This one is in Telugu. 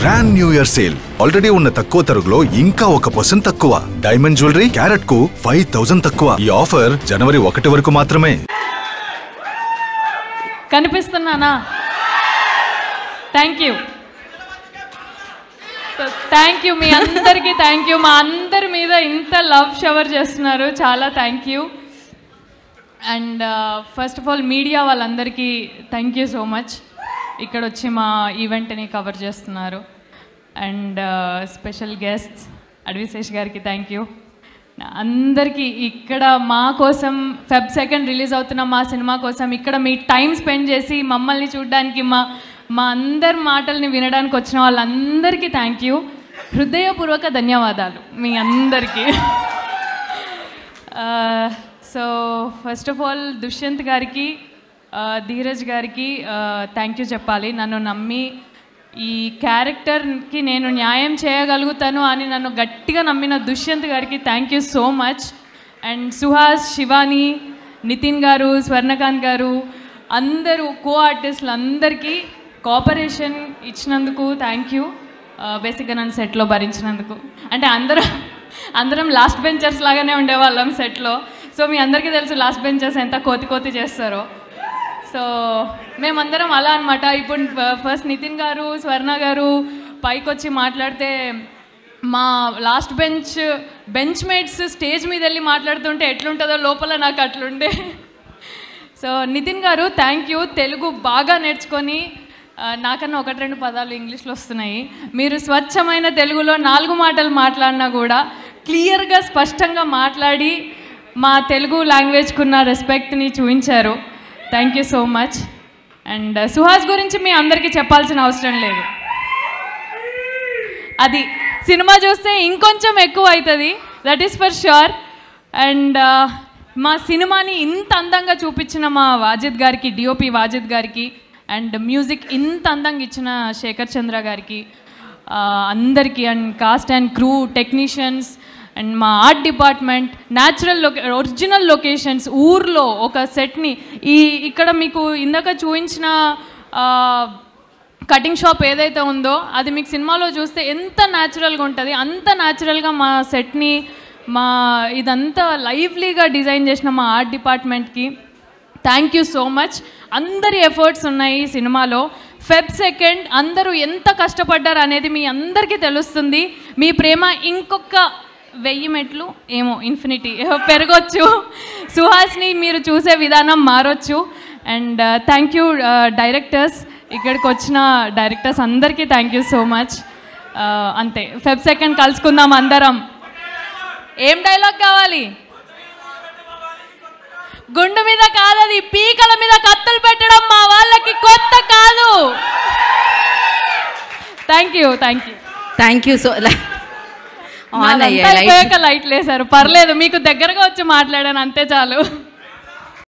Grand new year sale. Already ఉన్న తక్కువ తరుగులో ఇంకా 1% తక్కువ. డైమండ్ జ్యువెలరీ క్యారెట్ కు 5000 తక్కువ. ఈ ఆఫర్ జనవరి 1 వరకు మాత్రమే. కనిపిస్తున్నానా? Thank you. థ్యాంక్ యూ మీ అందరికీ. Thank you. మా అందరి మీద ఇంత లవ్ షవర్ చేస్తున్నారు. చాలా thank you. And first of all media వాళ్ళందరికీ థ్యాంక్ యూ సో మచ్. ఇక్కడ వచ్చి మా ఈవెంట్ని కవర్ చేస్తున్నారు. అండ్ స్పెషల్ గెస్ట్స్ అడవిశేష్ గారికి థ్యాంక్ యూ. అందరికీ ఇక్కడ మా కోసం Feb 2 రిలీజ్ అవుతున్న మా సినిమా కోసం ఇక్కడ మీ టైం స్పెండ్ చేసి మమ్మల్ని చూడడానికి మా అందరి మాటల్ని వినడానికి వచ్చిన వాళ్ళందరికీ థ్యాంక్ యూ. హృదయపూర్వక ధన్యవాదాలు మీ అందరికీ. So first of all Dushyant గారికి, ధీరజ్ గారికి థ్యాంక్ యూ చెప్పాలి. నన్ను నమ్మి ఈ క్యారెక్టర్కి నేను న్యాయం చేయగలుగుతాను అని నన్ను గట్టిగా నమ్మిన దుష్యంత్ గారికి thank you so much. And Suhas, Shivani, Nitin గారు, స్వర్ణకాంత్ గారు, అందరూ కో ఆర్టిస్టులు అందరికీ కోఆపరేషన్ ఇచ్చినందుకు థ్యాంక్ యూ. బేసిక్గా నన్ను సెట్లో భరించినందుకు. అంటే అందరం లాస్ట్ బెంచర్స్ లాగానే ఉండేవాళ్ళం సెట్లో. సో మీ అందరికీ తెలుసు లాస్ట్ బెంచర్స్ ఎంత కోతి చేస్తారో. సో మేమందరం అలా అనమాట. ఇప్పుడు ఫస్ట్ నితిన్ గారు, స్వర్ణ గారు పైకి వచ్చి మాట్లాడితే మా లాస్ట్ బెంచ్ మేట్స్ స్టేజ్ మీద వెళ్ళి మాట్లాడుతుంటే ఎట్లుంటుందో లోపల నాకు అట్లుండే. సో నితిన్ గారు థ్యాంక్ యూ. తెలుగు బాగా నేర్చుకొని నాకన్నా 1-2 పదాలు ఇంగ్లీష్లో వస్తున్నాయి. మీరు స్వచ్ఛమైన తెలుగులో 4 మాటలు మాట్లాడినా కూడా క్లియర్గా స్పష్టంగా మాట్లాడి మా తెలుగు లాంగ్వేజ్కున్న రెస్పెక్ట్ని చూపించారు. Thank you so much. And Suhas గురించి మీ అందరికీ చెప్పాల్సిన అవసరం లేదు. అది సినిమా చూస్తే ఇంకొంచెం ఎక్కువ అవుతుంది, that is for sure. And మా సినిమాని ఇంత అందంగా చూపించిన మా వాజిద్ గారికి, డిఓపి వాజిద్ గారికి, అండ్ మ్యూజిక్ ఇంత అందంగా ఇచ్చిన శేఖర్ చంద్ర గారికి, అందరికీ, and cost and crew, technicians, and మా ఆర్ట్ డిపార్ట్మెంట్, ఒరిజినల్ లొకేషన్స్, ఊర్లో ఒక సెట్ని ఇక్కడ మీకు ఇందాక చూపించిన కటింగ్ షాప్ ఏదైతే ఉందో అది మీకు సినిమాలో చూస్తే ఎంత న్యాచురల్గా ఉంటుంది. అంత న్యాచురల్గా మా సెట్ని ఇదంతా లైవ్లీగా డిజైన్ చేసిన మా ఆర్ట్ డిపార్ట్మెంట్కి థ్యాంక్ యూ సో మచ్. అందరి ఎఫర్ట్స్ ఉన్నాయి ఈ సినిమాలో. Feb 2 అందరూ ఎంత కష్టపడ్డారు అనేది మీ అందరికీ తెలుస్తుంది. మీ ప్రేమ ఇంకొక 1000 మెట్లు ఏమో ఇన్ఫినిటీ పెరగొచ్చు. సుహాస్ని మీరు చూసే విధానం మారొచ్చు. అండ్ థ్యాంక్ యూ డైరెక్టర్స్, ఇక్కడికి వచ్చిన డైరెక్టర్స్ అందరికీ థ్యాంక్ యూ సో మచ్. అంతే, Feb 2 కలుసుకుందాం అందరం. ఏం డైలాగ్ కావాలి? గుండు మీద కాదది, పీకల మీద కత్తులు పెట్టడం మా వాళ్ళకి కొత్త కాదు. Thank you. సో లైట్ లేసారు, పర్లేదు, మీకు దగ్గరగా వచ్చి మాట్లాడాను అంతే చాలు.